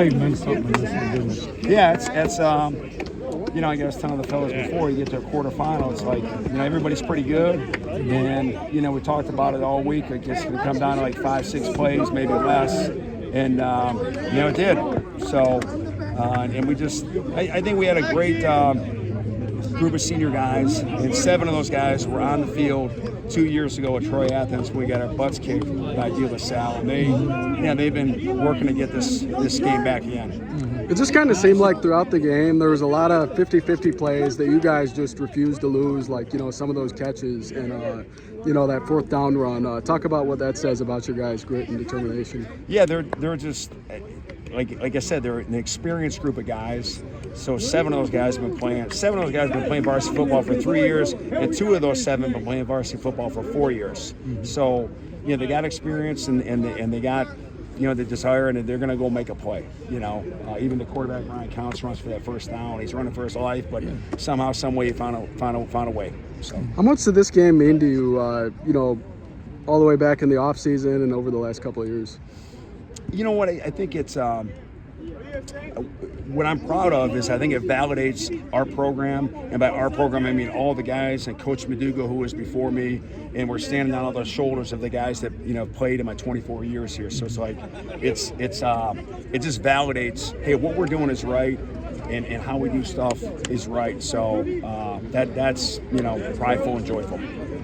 Meant something in this one, didn't it? Yeah, it's you know, I was telling the fellas before, you get to a quarterfinal, it's like, you know, everybody's pretty good, and, you know, we talked about it all week. I guess it would come down to like 5-6 plays, maybe less, and, you know, it did. So, and we just, I think we had a great group of senior guys, and 7 of those guys were on the field 2 years ago at Troy Athens when we got our butts kicked by De La Salle, and they've been working to get this game back again. It just kind of seemed like throughout the game there was a lot of 50-50 plays that you guys just refused to lose, like, you know, some of those catches and, you know, that 4th down run. Talk about what that says about your guys' grit and determination. Yeah, they're just, like I said, they're an experienced group of guys. So 7 of those guys have been playing. 7 of those guys have been playing varsity football for 3 years, and 2 of those 7 have been playing varsity football for 4 years. So, you know, they got experience and they got, you know, the desire, and they're going to go make a play. You know, even the quarterback Ryan Counts runs for that 1st down. He's running for his life, but somehow, some way, he found a way. So, how much did this game mean to you? You know, all the way back in the off season and over the last couple of years. You know what? I think it's what I'm proud of is I think it validates our program, and by our program I mean all the guys and Coach Maduga, who was before me, and we're standing on all the shoulders of the guys that, you know, played in my 24 years here. So it's like it just validates, hey, what we're doing is right, and how we do stuff is right. So that's, you know, prideful and joyful.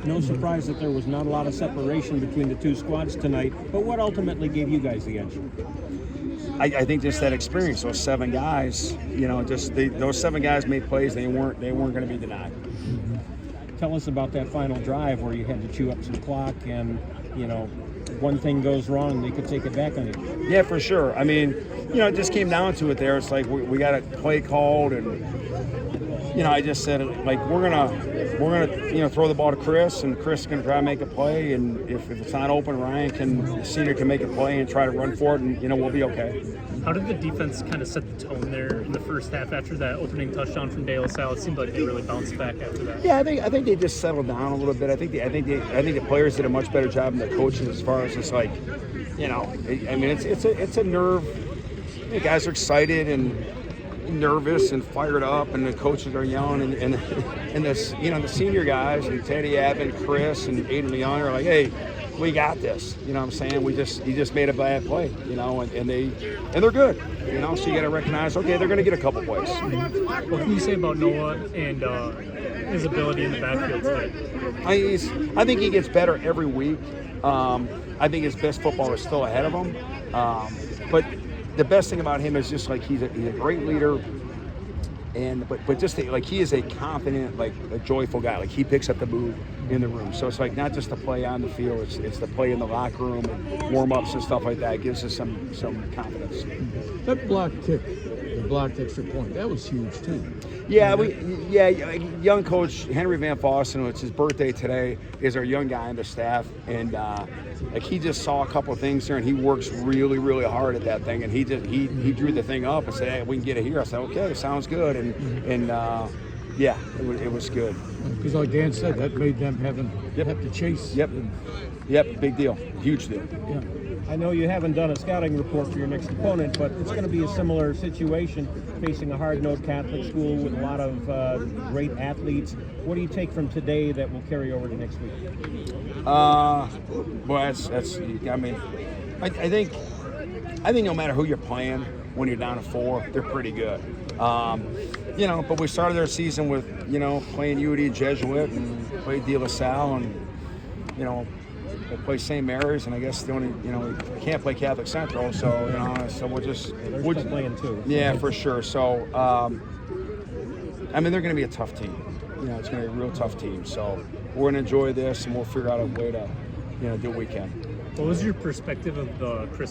No surprise that there was not a lot of separation between the 2 squads tonight, but what ultimately gave you guys the edge? I think just that experience, those 7 guys, you know, those 7 guys made plays. They weren't going to be denied. Tell us about that final drive where you had to chew up some clock, and, you know, one thing goes wrong, they could take it back on you. Yeah, for sure. I mean, you know, it just came down to it there. It's like we got a play called, and, you know, I just said, like, we're gonna you know, throw the ball to Chris, and Chris can try to make a play, and if it's not open, the senior can make a play and try to run for it, and, you know, we'll be okay. How did the defense kind of set the tone there in the first half after that opening touchdown from De La Salle? It seemed like they really bounced back after that. Yeah, I think they just settled down a little bit. I think the players did a much better job than the coaches, as far as just, like, you know, I mean, it's a nerve. The guys are excited and nervous and fired up, and the coaches are yelling, and this, you know, the senior guys and Teddy Abbott, Chris, and Aiden Leon are like, hey, we got this. You know what I'm saying? You just made a bad play, you know, and they're good, you know. So you got to recognize, okay, they're going to get a couple plays. What can you say about Noah and his ability in the backfield today? I think he gets better every week. I think his best football is still ahead of him, but the best thing about him is just, like, he's a great leader, and but just like, he is a confident, like, a joyful guy. Like, he picks up the mood in the room. So it's like not just the play on the field, it's the play in the locker room and warm-ups and stuff like that. It gives us some confidence. That block kick, the blocked extra point, that was huge too. Yeah, young coach Henry Van Fossen, it's his birthday today, is our young guy on the staff, and like, he just saw a couple of things there, and he works really, really hard at that thing, and he drew the thing up and said, hey, we can get it here. I said, okay, sounds good, and yeah, it was good. Because like Dan said, that made them have to chase. Yep, big deal, huge deal. Yeah. I know you haven't done a scouting report for your next opponent, but it's going to be a similar situation, facing a hard-nosed Catholic school with a lot of great athletes. What do you take from today that will carry over to next week? Well, that's. I mean, I think no matter who you're playing, when you're down to 4, they're pretty good. You know, but we started our season with, you know, playing UD Jesuit and played De La Salle, and, you know, we'll play St. Mary's, and I guess the only, you know, we can't play Catholic Central, so, you know, so we're still playing too. Yeah, for sure. So, I mean, they're going to be a tough team. You know, it's going to be a real tough team. So we're going to enjoy this, and we'll figure out a way to, you know, do what we can. What was your perspective of the Chris